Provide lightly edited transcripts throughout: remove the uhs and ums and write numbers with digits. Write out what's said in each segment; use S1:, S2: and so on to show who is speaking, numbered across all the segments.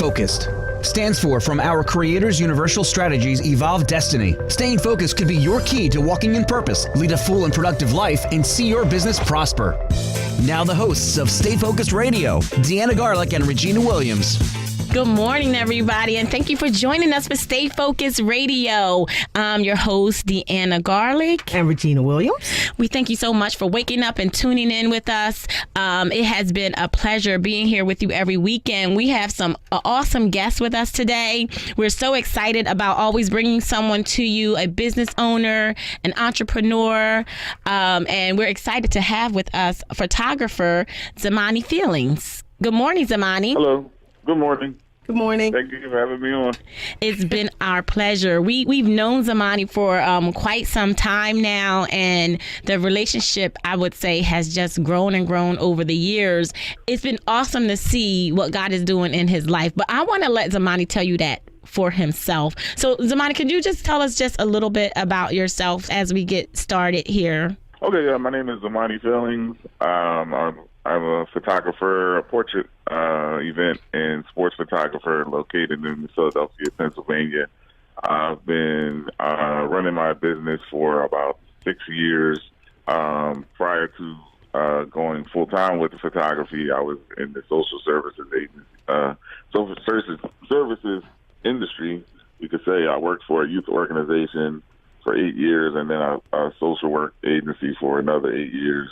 S1: Focused stands for From Our Creator's Universal Strategies Evolve Destiny. Staying focused could be your key to walking in purpose, lead a full and productive life, and see your business prosper. Now the hosts of Stay Focused Radio, Deanna Garlick and Regina Williams.
S2: Good morning, everybody, and thank you for joining us for Stay Focused Radio. I'm your host, Deanna Garlick.
S3: And Regina Williams.
S2: We thank you so much for waking up and tuning in with us. It has been a pleasure being here with you every weekend. We have some awesome guests with us today. We're so excited about always bringing someone to you, a business owner, an entrepreneur, and we're excited to have with us photographer Zamani Feelings. Good morning, Zamani.
S4: Hello. Good morning.
S3: Good morning.
S4: Thank you for having me on.
S2: It's been our pleasure. We've known Zamani for quite some time now, and the relationship, I would say, has just grown and grown over the years. It's been awesome to see what God is doing in his life, but I want to let Zamani tell you that for himself. So, Zamani, could you just tell us just a little bit about yourself as we get started here?
S4: Okay, yeah, my name is Zamani Feelings. I'm a photographer, a portrait event and sports photographer located in Philadelphia, Pennsylvania. I've been running my business for about 6 years. Prior to going full-time with the photography, I was in the social services industry. You could say I worked for a youth organization for 8 years, and then a social work agency for another 8 years.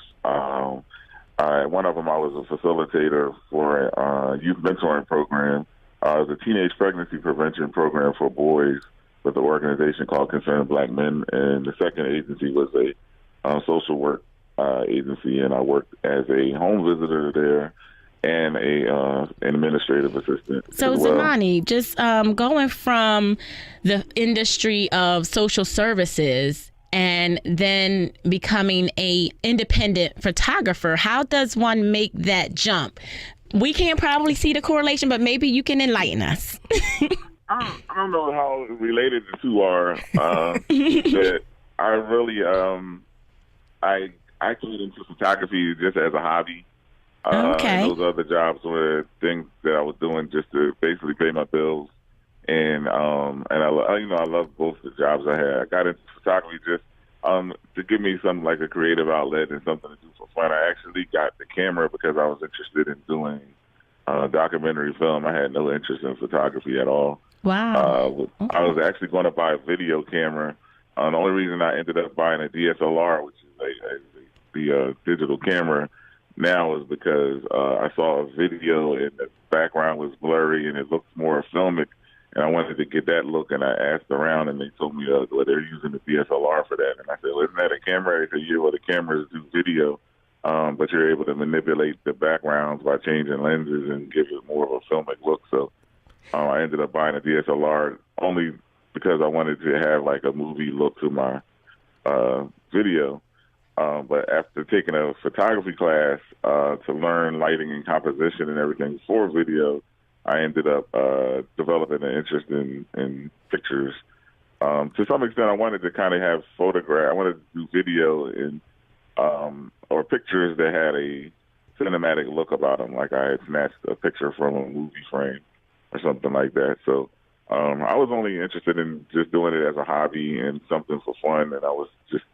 S4: One of them, I was a facilitator for a youth mentoring program. It was a teenage pregnancy prevention program for boys with an organization called Concerned Black Men. And the second agency was a social work agency, and I worked as a home visitor there and an administrative assistant.
S2: So, Zamani, just going from the industry of social services and then becoming a independent photographer, how does one make that jump? We can't probably see the correlation, but maybe you can enlighten us.
S4: I don't know how related the two are. But I really, I got into photography just as a hobby.
S2: Okay.
S4: And those other jobs were things that I was doing just to basically pay my bills. And I love both the jobs I had. I got into photography just to give me something like a creative outlet and something to do for fun. I actually got the camera because I was interested in doing documentary film. I had no interest in photography at all.
S2: Wow.
S4: I was actually going to buy a video camera. The only reason I ended up buying a DSLR, which is the digital camera, now is because I saw a video and the background was blurry and it looked more filmic. And I wanted to get that look, and I asked around, and they told me they're using the DSLR for that. And I said, well, isn't that a camera? They said, yeah, well, the cameras do video, but you're able to manipulate the backgrounds by changing lenses and give it more of a filmic look. So I ended up buying a DSLR only because I wanted to have like a movie look to my video. But after taking a photography class to learn lighting and composition and everything for video, I ended up developing an interest in pictures. To some extent, I wanted to kind of have I wanted to do video or pictures that had a cinematic look about them, like I had snatched a picture from a movie frame or something like that. So I was only interested in just doing it as a hobby and something for fun, and I was just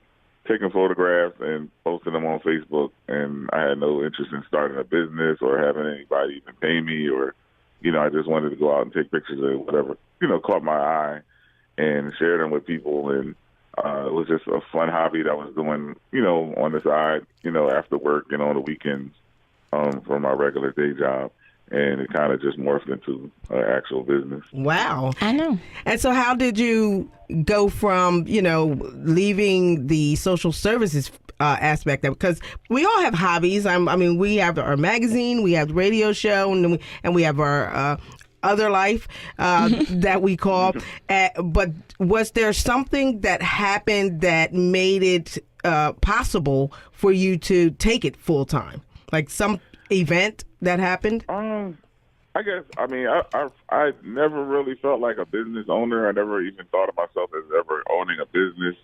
S4: taking photographs and posting them on Facebook, and I had no interest in starting a business or having anybody even pay me or I just wanted to go out and take pictures of whatever, caught my eye and share them with people. And it was just a fun hobby that I was doing, on the side, after work and on the weekends from my regular day job. And it kind of just morphed into an actual business.
S3: Wow.
S2: I know.
S3: And so how did you go from, leaving the social services aspect of it? Because we all have hobbies. We have our magazine, we have the radio show, and we have our other life that we call. But was there something that happened that made it possible for you to take it full time? Like some event that happened?
S4: I guess, I never really felt like a business owner. I never even thought of myself as ever owning a business.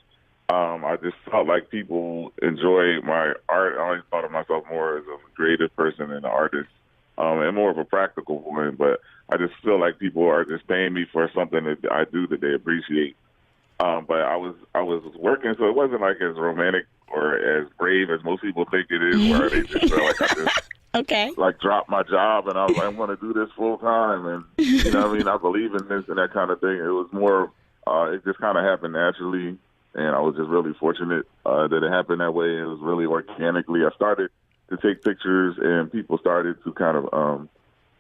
S4: I just felt like people enjoy my art. I always thought of myself more as a creative person and an artist. and more of a practical one. But I just feel like people are just paying me for something that I do that they appreciate. But I was working, so it wasn't like as romantic or as brave as most people think it is, where they just feel like I just
S2: Okay.
S4: like dropped my job and I was like, I'm going to do this full time, and you know what I mean, I believe in this and that kind of thing. It was more, it just kind of happened naturally, and I was just really fortunate that it happened that way. It was really organically. I started to take pictures, and people started to kind of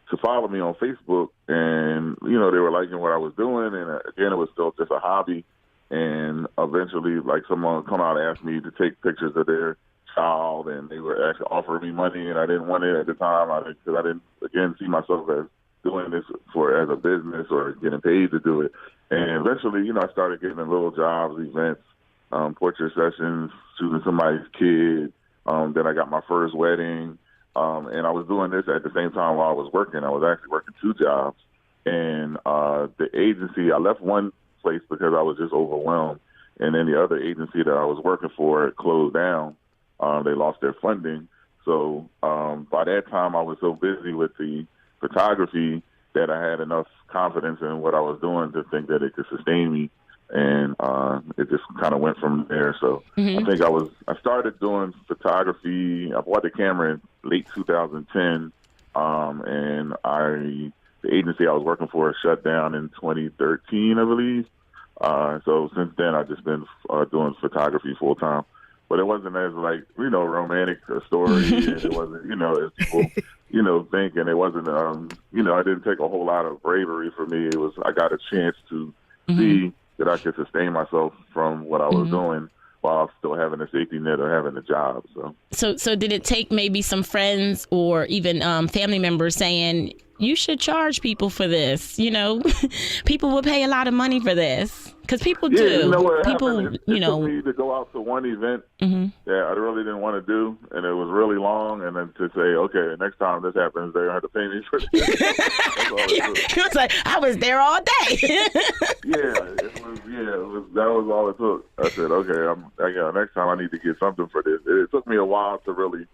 S4: to follow me on Facebook, and you know, they were liking what I was doing, and again, it was still just a hobby. And eventually, like, someone come out and asked me to take pictures of their child, and they were actually offering me money, and I didn't want it at the time because I didn't, again, see myself as doing this as a business or getting paid to do it. And eventually, you know, I started getting little jobs, events, portrait sessions, shooting somebody's kid. Then I got my first wedding, and I was doing this at the same time while I was working. I was actually working 2 jobs, and the agency, I left one place because I was just overwhelmed. And then the other agency that I was working for closed down. They lost their funding. So by that time, I was so busy with the photography that I had enough confidence in what I was doing to think that it could sustain me. And it just kind of went from there. So I think I started doing photography. I bought the camera in late 2010. And the agency I was working for shut down in 2013, I believe. So since then, I've just been doing photography full time. But it wasn't as, like, you know, romantic a story. And it wasn't, you know, as people, you know, think. And it wasn't, you know, I didn't take a whole lot of bravery for me. It was, I got a chance to see that I could sustain myself from what I was doing while still having a safety net or having a job.
S2: So did it take maybe some friends or even family members saying, you should charge people for this? You know, people will pay a lot of money for this. Because people do.
S4: You know what
S2: people,
S4: happened?
S2: you
S4: it
S2: know.
S4: took me to go out to one event that I really didn't want to do, and it was really long, and then to say, okay, next time this happens, they're going to have to pay me for this. That's all it took.
S2: It was like, I was there all day.
S4: That was all it took. I said, okay, next time I need to get something for this. It took me a while to really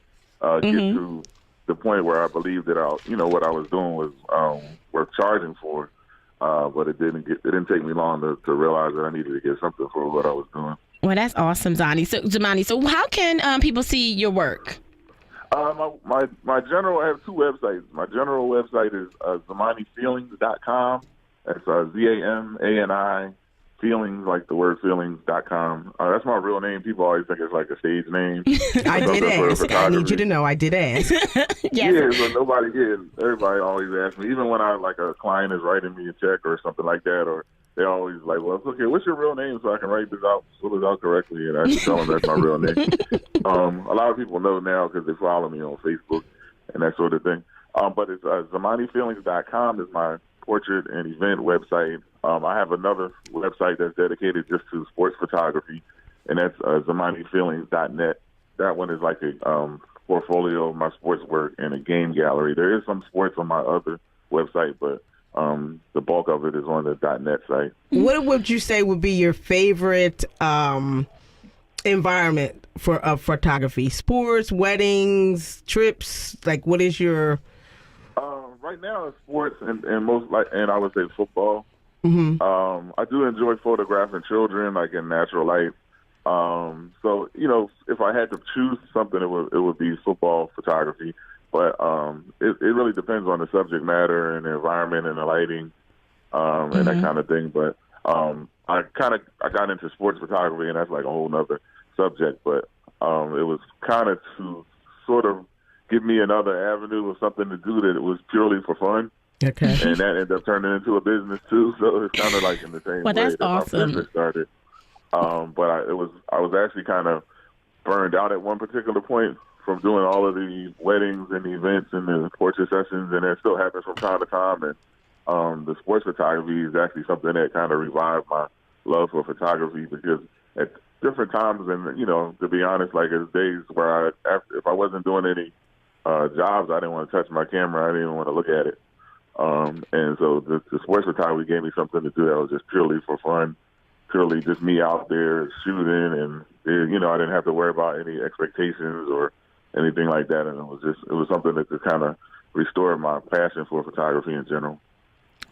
S4: get to the point where I believed that what I was doing was worth charging for. But it didn't take me long to realize that I needed to get something for what I was doing.
S2: Well, that's awesome, Zamani. So how can people see your work?
S4: My general, I have 2 websites. My general website is ZamaniFeelings.com. That's ZAMANI feelings, like the word feelings.com. That's my real name. People always think it's like a stage name.
S3: I did ask. I need you to know I did ask.
S2: Yes.
S4: Yeah, but everybody always asks me, even when a client is writing me a check or something like that, or they always like, well, okay, what's your real name so I can write this out, fill it out correctly, and I have to tell them that's my real name. A lot of people know now because they follow me on Facebook and that sort of thing. But it's ZamaniFeelings.com is my portrait and event website. I have another website that's dedicated just to sports photography, and that's ZamaniFeelings.net. That one is like a portfolio of my sports work and a game gallery. There is some sports on my other website, but the bulk of it is on the .net site.
S3: What would you say would be your favorite environment for photography? Sports, weddings, trips? Like, what is your...
S4: Right now, it's sports and I would say football. I do enjoy photographing children, like in natural light. So, you know, if I had to choose something, it would be football photography. But it really depends on the subject matter and the environment and the lighting and that kind of thing. But I got into sports photography, and that's like a whole nother subject. But it was kind of to sort of give me another avenue of something to do that it was purely for fun.
S3: Okay.
S4: And that ended up turning into a business too. So it's kind of like in the same way
S2: that's
S4: that
S2: awesome.
S4: my business started. But I was actually kind of burned out at one particular point from doing all of the weddings and the events and the portrait sessions, and it still happens from time to time. And the sports photography is actually something that kind of revived my love for photography, because at different times, and you know, to be honest, like there's days where if I wasn't doing any jobs, I didn't want to touch my camera. I didn't even want to look at it. And so the sports photography gave me something to do that was just purely for fun, purely just me out there shooting, and you know, I didn't have to worry about any expectations or anything like that. And it was something that just kind of restore my passion for photography in general.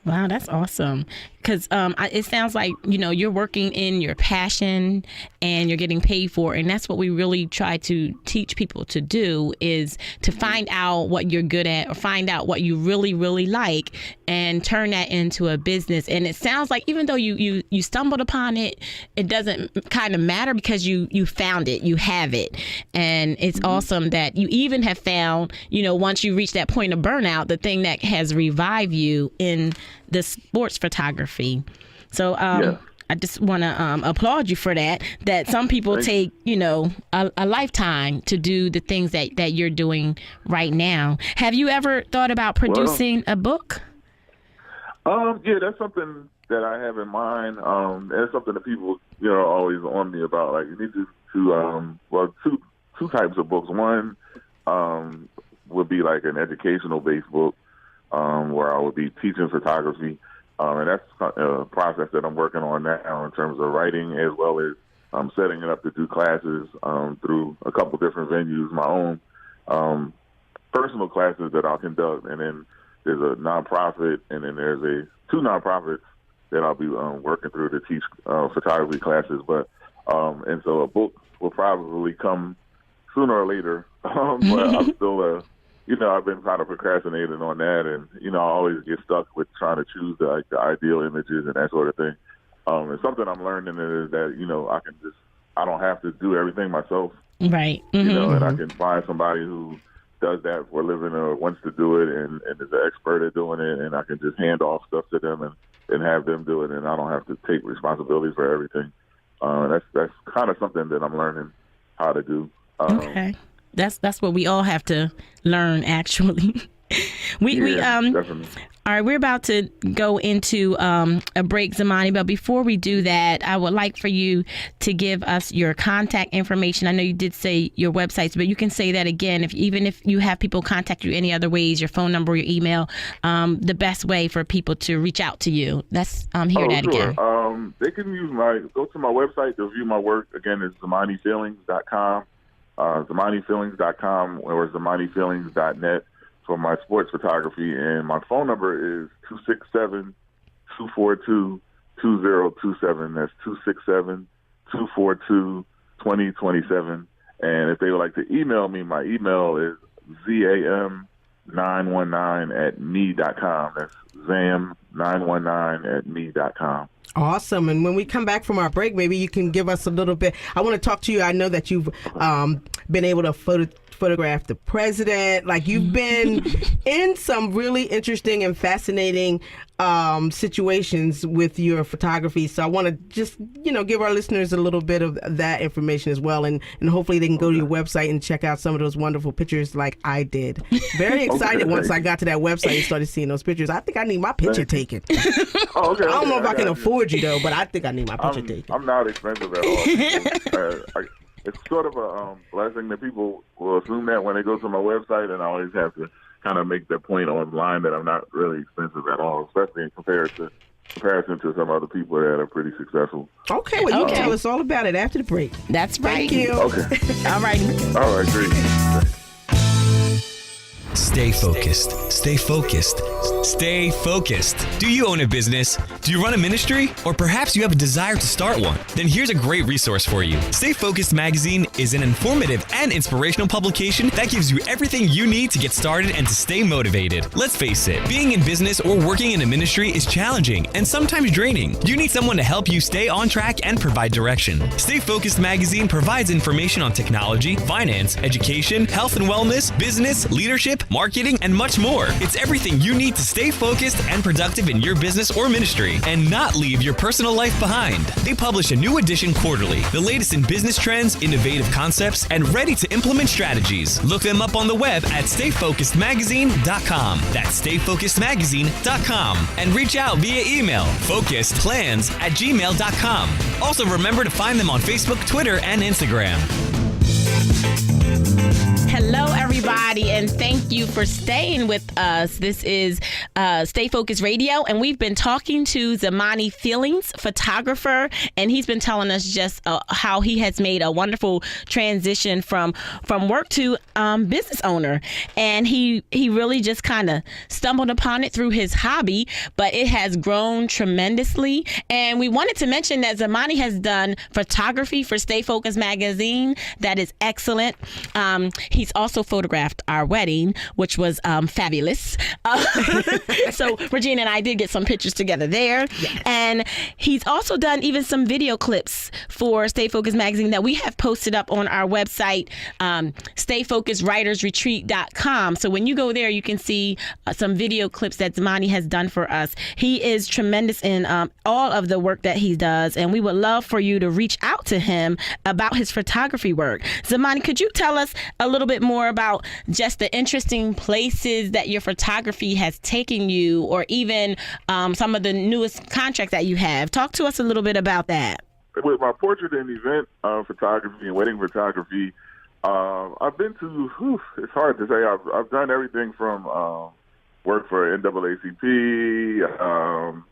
S2: Wow, that's awesome. Because it sounds like, you're working in your passion and you're getting paid for it. And that's what we really try to teach people to do, is to find out what you're good at, or find out what you really, really like, and turn that into a business. And it sounds like even though you stumbled upon it, it doesn't kind of matter, because you found it, you have it. And it's awesome that you even have found, once you reach that point of burnout, the thing that has revived you in the sports photography. So I just want to applaud you for that some people take, a lifetime to do the things that you're doing right now. Have you ever thought about producing a book?
S4: Yeah, that's something that I have in mind. It's something that people, are always on me about. Like, you need to two types of books. One would be like an educational-based book, where I would be teaching photography. And that's a process that I'm working on now in terms of writing, as well as setting it up to do classes through a couple different venues, my own personal classes that I'll conduct. And then there's a nonprofit, and then there's two nonprofits that I'll be working through to teach photography classes. But and so a book will probably come sooner or later, but I'm still I've been kind of procrastinating on that, and, I always get stuck with trying to choose the ideal images and that sort of thing. And something I'm learning is that, I don't have to do everything myself.
S2: Right.
S4: And I can find somebody who does that for a living or wants to do it and is an expert at doing it, and I can just hand off stuff to them and have them do it, and I don't have to take responsibility for everything. That's kind of something that I'm learning how to do.
S2: Okay. That's what we all have to learn, actually.
S4: Definitely.
S2: All right, we're about to go into a break, Zamani, but before we do that, I would like for you to give us your contact information. I know you did say your websites, but you can say that again. Even if you have people contact you any other ways, your phone number, your email, the best way for people to reach out to you. Hear that again.
S4: They can go to my website to view my work. Again, it's ZamaniFeelings.com. ZamaniFeelings.com or ZamaniFeelings.net for my sports photography. And my phone number is 267-242-2027. That's 267-242-2027. And if they would like to email me, my email is zam919@me.com. That's zam919@me.com.
S3: Awesome. And when we come back from our break, maybe you can give us a little bit. I want to talk to you. I know that you've been able to photograph the president. Like, you've been in some really interesting and fascinating situations with your photography. So I want to just, give our listeners a little bit of that information as well. And hopefully they can go to your website and check out some of those wonderful pictures like I did. Very excited once I got to that website and started seeing those pictures. I think I need my picture taken. I don't know if I can afford you, though, but I think I need my picture taken.
S4: I'm not expensive at all. It's sort of a blessing that people will assume that when they go to my website, and I always have to kind of make that point online that I'm not really expensive at all, especially in comparison to some other people that are pretty successful.
S3: Okay, well, you can tell us all about it after the break.
S2: That's right.
S3: Thank you.
S4: Okay.
S2: All right.
S4: All right, great.
S1: Stay focused. Stay focused. Stay focused. Do you own a business? Do you run a ministry? Or perhaps you have a desire to start one? Then here's a great resource for you. Stay Focused Magazine is an informative and inspirational publication that gives you everything you need to get started and to stay motivated. Let's face it, being in business or working in a ministry is challenging and sometimes draining. You need someone to help you stay on track and provide direction. Stay Focused Magazine provides information on technology, finance, education, health and wellness, business, leadership, marketing, and much more. It's everything you need to stay focused and productive in your business or ministry and not leave your personal life behind. They publish a new edition quarterly, the latest in business trends, innovative concepts, and ready to implement strategies. Look them up on the web at stayfocusedmagazine.com. That's stayfocusedmagazine.com. And reach out via email, focusedplans@gmail.com. Also remember to find them on Facebook, Twitter, and Instagram.
S2: Hello. Hello, everybody, and thank you for staying with us. This is Stay Focused Radio, and we've been talking to Zamani Feelings, photographer, and he's been telling us just how he has made a wonderful transition from work to business owner. And he really just kind of stumbled upon it through his hobby, but it has grown tremendously. And we wanted to mention that Zamani has done photography for Stay Focused magazine. That is excellent. He's also photographed our wedding, which was fabulous. So Regina and I did get some pictures together there. Yes. And he's also done even some video clips for Stay Focused magazine that we have posted up on our website, stayfocusedwritersretreat.com. So when you go there, you can see some video clips that Zamani has done for us. He is tremendous in all of the work that he does, and we would love for you to reach out to him about his photography work. Zamani, could you tell us a little bit more about just the interesting places that your photography has taken you, or even some of the newest contracts that you have? Talk to us a little bit about that.
S4: With my portrait and event photography and wedding photography, I've been to, it's hard to say, I've done everything from work for NAACP.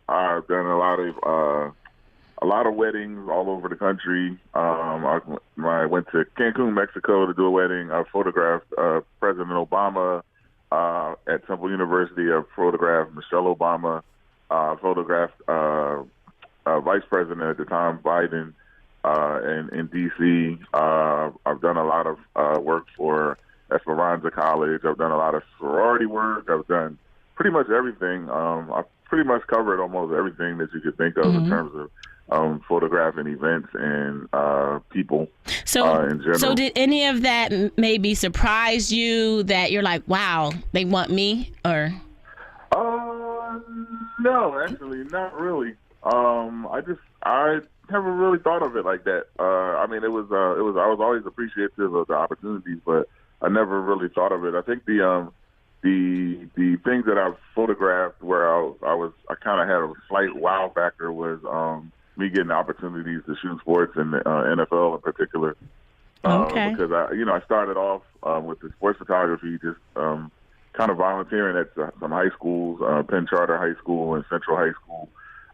S4: I've done a lot of weddings all over the country. I went to Cancun, Mexico to do a wedding. I photographed President Obama at Temple University. I photographed Michelle Obama. I photographed Vice President at the time, Biden, in D.C. I've done a lot of work for Esperanza College. I've done a lot of sorority work. I've done pretty much everything. I've pretty much covered almost everything that you could think of in terms of photographing events and people in general.
S2: So did any of that maybe surprise you that you're like, wow, they want me? Or
S4: no, actually, not really. I never really thought of it like that. I mean, I was always appreciative of the opportunities, but I never really thought of it. I think the things that I've photographed where I kind of had a slight wow factor was me getting opportunities to shoot sports in the NFL in particular.
S2: Okay.
S4: Because I started off with the sports photography, just kind of volunteering at some high schools, Penn Charter High School and Central High School,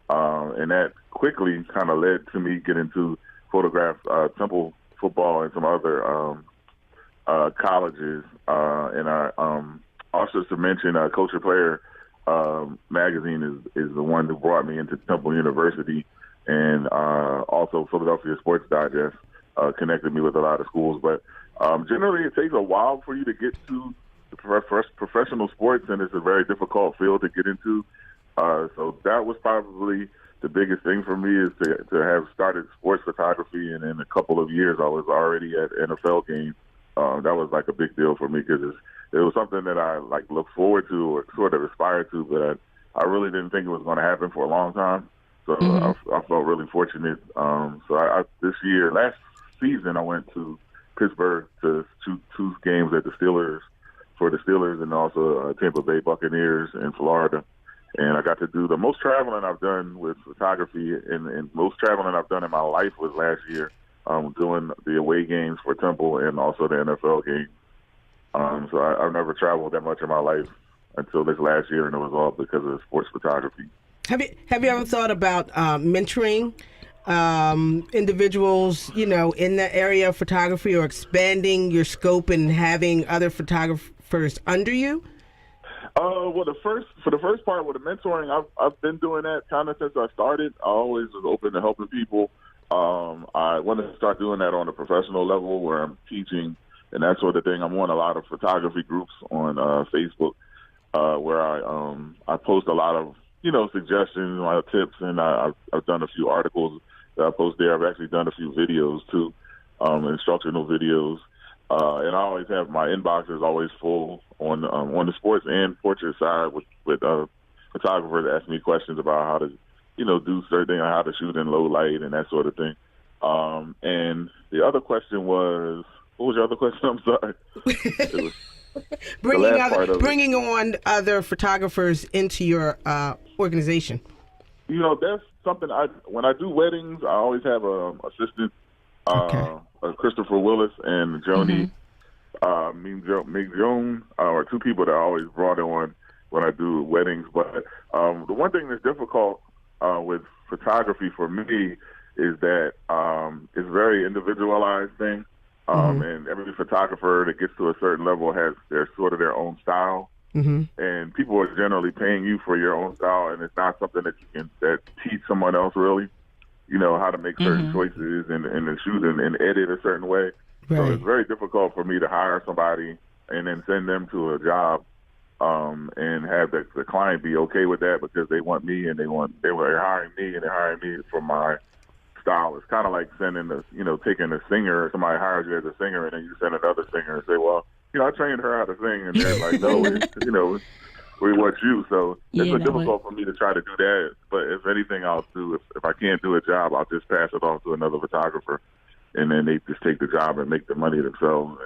S4: and that quickly kind of led to me getting to photograph Temple football and some other colleges. And I also to mention, Culture Player magazine is the one that brought me into Temple University. And also Philadelphia Sports Digest connected me with a lot of schools. But generally it takes a while for you to get to the professional sports, and it's a very difficult field to get into. So that was probably the biggest thing for me, is to have started sports photography, and in a couple of years I was already at NFL games. That was like a big deal for me, because it was something that I looked forward to or sort of aspired to, but I really didn't think it was going to happen for a long time. So I felt really fortunate. Last season, I went to Pittsburgh to shoot 2 games at the Steelers, and also Tampa Bay Buccaneers in Florida. And I got to do the most traveling I've done with photography, and most traveling I've done in my life was last year, doing the away games for Temple and also the NFL games. So I've never traveled that much in my life until this last year, and it was all because of sports photography.
S3: Have you ever thought about mentoring individuals, in the area of photography, or expanding your scope and having other photographers under you?
S4: Well, for the first part with the mentoring, I've been doing that kind of since I started. I always was open to helping people. I want to start doing that on a professional level, where I'm teaching and that sort of thing. I'm on a lot of photography groups on Facebook, where I post a lot of suggestions, a lot of tips, and I've done a few articles that I post there. I've actually done a few videos too, instructional videos, and I always have my inbox is always full on the sports and portrait side with photographers that ask me questions about how to do certain things, how to shoot in low light and that sort of thing. And the other question was, what was your other question? I'm sorry. It was bringing on other photographers into your organization. That's something when I do weddings, I always have an assistant, Christopher Willis and Joni Mig Jones are two people that I always brought on when I do weddings. But the one thing that's difficult with photography for me is that it's a very individualized thing. And every photographer that gets to a certain level has their sort of their own style. And people are generally paying you for your own style, and it's not something that you can teach someone else really. You know, how to make certain choices and shoot and edit a certain way.
S3: Right.
S4: So it's very difficult for me to hire somebody and then send them to a job and have the client be okay with that because they want me and they're hiring me and they're hiring me for my style. It's kind of like taking a singer. Somebody hires you as a singer and then you send another singer and say, well, I trained her how to sing, and they're like, no, we want you. So it's difficult for me to try to do that. But if anything, I'll do. If I can't do a job, I'll just pass it off to another photographer, and then they just take the job and make the money themselves.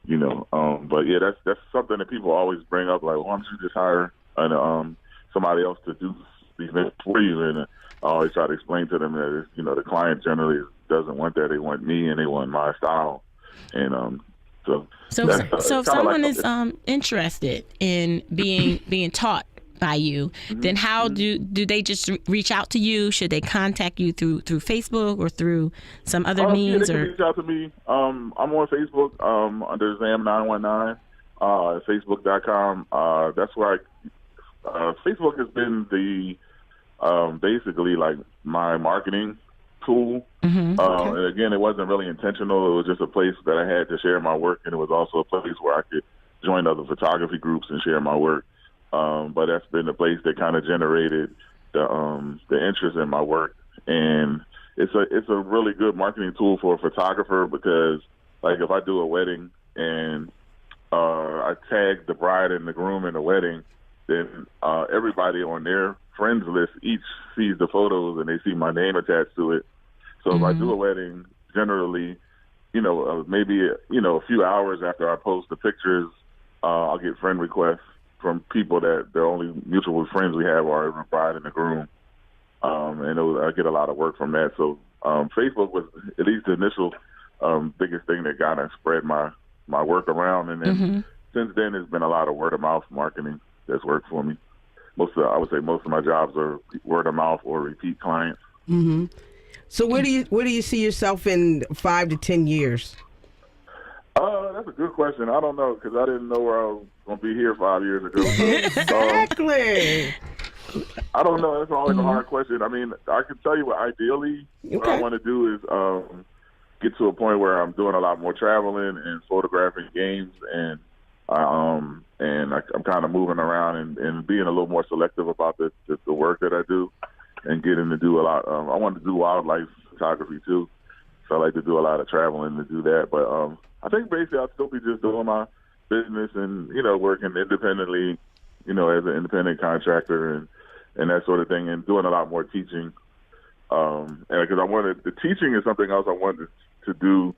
S4: And but yeah, that's something that people always bring up. Like, why don't you just hire somebody else to do these events for you? And I always try to explain to them that the client generally doesn't want that. They want me and they want my style. And So
S2: if someone is interested in being taught by you, then how do they just reach out to you? Should they contact you through Facebook or through some other means?
S4: They can reach out to me. I'm on Facebook under Zam919, Facebook.com. That's where Facebook has been the basically like my marketing tool. And again, it wasn't really intentional. It was just a place that I had to share my work, and it was also a place where I could join other photography groups and share my work. But that's been the place that kind of generated the interest in my work, and it's a really good marketing tool for a photographer because, like, if I do a wedding and I tag the bride and the groom in the wedding, then everybody on their friends list each sees the photos and they see my name attached to it. So if I do a wedding, generally, maybe a few hours after I post the pictures, I'll get friend requests from people that the only mutual friends we have are the bride and the groom, and I get a lot of work from that. So Facebook was at least the initial biggest thing that kind of spread my work around, and then since then it's been a lot of word of mouth marketing that's worked for me. I would say most of my jobs are word of mouth or repeat clients.
S3: So where do you see yourself in 5 to 10 years?
S4: That's a good question. I don't know because I didn't know where I was going to be here 5 years ago.
S3: Exactly.
S4: I don't know. That's always a hard question. I mean, I can tell you what ideally what I want to do is get to a point where I'm doing a lot more traveling and photographing games, and I'm kind of moving around and being a little more selective about the work that I do, and getting to do a lot. I want to do wildlife photography too, so I like to do a lot of traveling to do that. But I think basically I'll still be just doing my business and working independently, as an independent contractor and that sort of thing, and doing a lot more teaching. And because the teaching is something else I wanted to do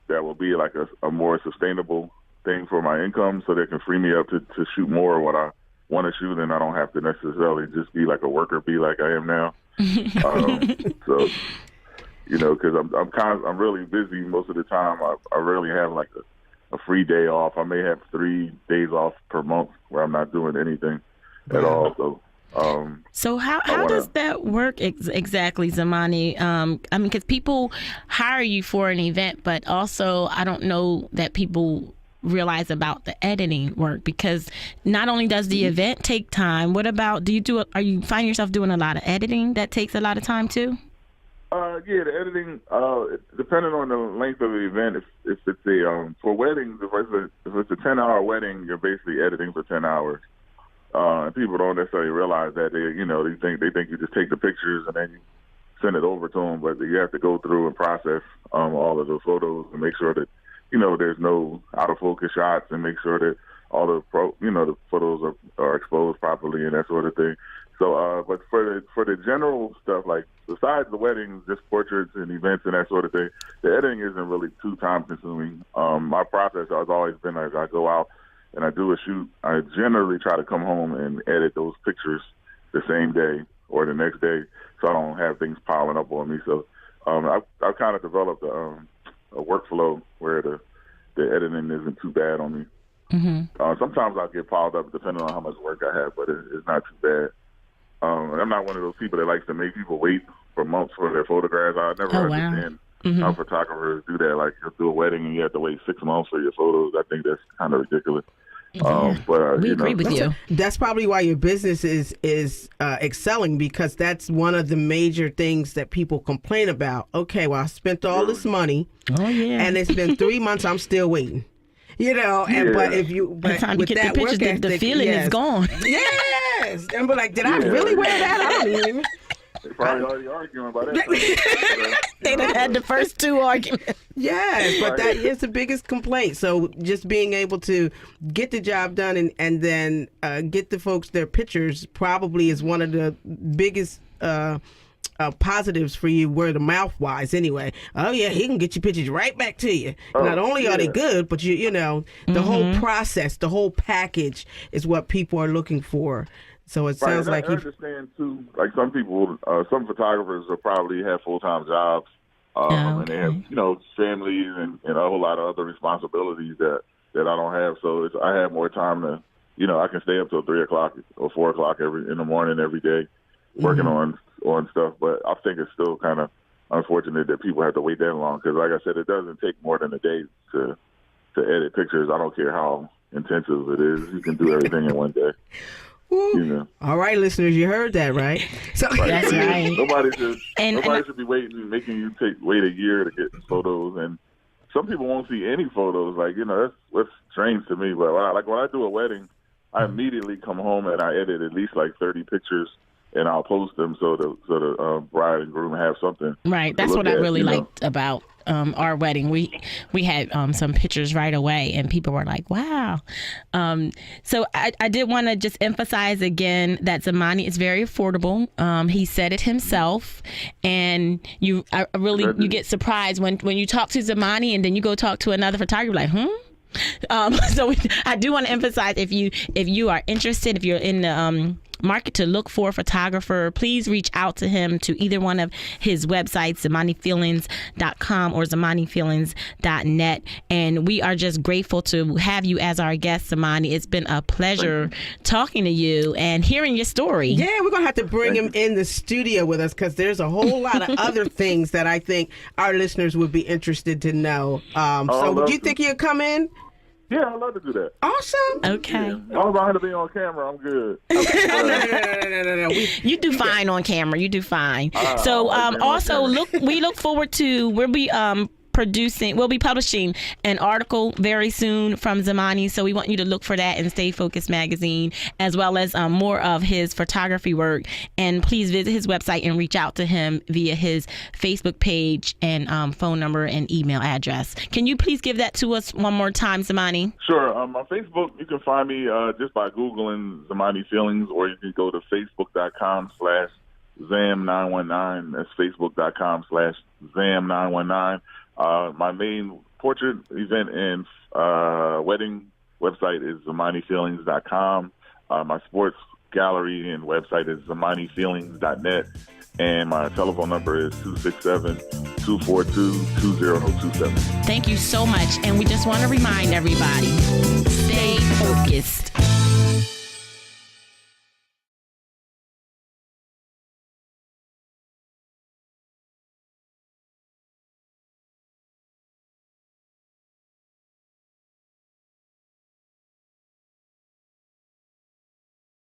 S4: that will be like a more sustainable thing for my income, so that can free me up to shoot more of what I want to shoot, and I don't have to necessarily just be like a worker bee like I am now. So, because I'm really busy most of the time. I rarely have like a free day off. I may have 3 days off per month where I'm not doing anything at all.
S2: So how does that work exactly, Zamani? I mean, because people hire you for an event, but also I don't know that people realize about the editing work, because not only does the event take time, what about are you find yourself doing a lot of editing that takes a lot of time too?
S4: Yeah, the editing, depending on the length of the event, if it's for weddings, if it's a 10-hour wedding, you're basically editing for 10 hours. And people don't necessarily realize that they think you just take the pictures and then you send it over to them, but you have to go through and process all of the photos and make sure that there's no out of focus shots, and make sure that all the the photos are exposed properly and that sort of thing. So, but for the general stuff, like besides the weddings, just portraits and events and that sort of thing, the editing isn't really too time consuming. My process has always been like I go out and I do a shoot. I generally try to come home and edit those pictures the same day or the next day, so I don't have things piling up on me. So I've kind of developed a workflow where the editing isn't too bad on me. Sometimes I'll get piled up depending on how much work I have, but it's not too bad. I'm not one of those people that likes to make people wait for months for their photographs. I never understand how photographers do that. Like, you'll do a wedding and you have to wait 6 months for your photos. I think that's kind of ridiculous. But
S2: we agree with you.
S3: That's probably why your business is excelling, because that's one of the major things that people complain about. Okay, well, I spent all this money, and it's been 3 months. I'm still waiting. But if you,
S2: by the time you get the pictures, the feeling is gone.
S3: Yes, and be like, did I really wear that? I don't even.
S4: They probably already arguing about that.
S2: They done had the first 2 arguments.
S3: Yes, but that is the biggest complaint. So just being able to get the job done and then get the folks their pictures probably is one of the biggest positives for you, word of mouth wise anyway. Oh yeah, he can get your pictures right back to you. Not only are they good, but you know the whole process, the whole package is what people are looking for. So it sounds like
S4: I understand too. Like, some people, some photographers will probably have full-time jobs, and they have families and a whole lot of other responsibilities that I don't have. So I have more time to, I can stay up till 3 o'clock or 4 o'clock in the morning every day, working on stuff. But I think it's still kind of unfortunate that people have to wait that long, because, like I said, it doesn't take more than a day to edit pictures. I don't care how intensive it is. You can do everything in one day.
S3: All right, listeners, you heard that, right? So
S2: that's right.
S4: Nobody should be making you wait a year to get photos, and some people won't see any photos. Like, that's strange to me. But when I do a wedding, I immediately come home and I edit at least like 30 pictures, and I'll post them so the bride and groom have something.
S2: Right. That's what I really liked about our wedding. We had some pictures right away, and people were like, wow. So I did want to just emphasize again that Zamani is very affordable. He said it himself, and you get surprised when you talk to Zamani and then you go talk to another photographer, like, I do want to emphasize, if you are interested, if you're in the market to look for a photographer, please reach out to him to either one of his websites, ZamaniFeelings.com or ZamaniFeelings.net. And we are just grateful to have you as our guest, Zamani. It's been a pleasure talking to you and hearing your story.
S3: Yeah, we're going to have to bring him in the studio with us, because there's a whole lot of other things that I think our listeners would be interested to know. So would you think he'll come in?
S4: Yeah, I'd love to do that.
S3: Awesome.
S2: Okay.
S4: Yeah. As long as I have to be on camera, I'm good.
S3: No.
S2: You do fine on camera. You do fine. So also we look forward to, we'll be publishing an article very soon from Zamani, so we want you to look for that in Stay Focused magazine, as well as more of his photography work. And please visit his website and reach out to him via his Facebook page and phone number and email address. Can you please give that to us one more time, Zamani?
S4: Sure. On Facebook, you can find me just by Googling Zamani Feelings, or you can go to facebook.com/Zam919. That's facebook.com/Zam919. My main portrait event and wedding website is ZamaniFeelings.com. My sports gallery and website is ZamaniFeelings.net. And my telephone number is 267-242-2027.
S2: Thank you so much. And we just want to remind everybody, stay focused.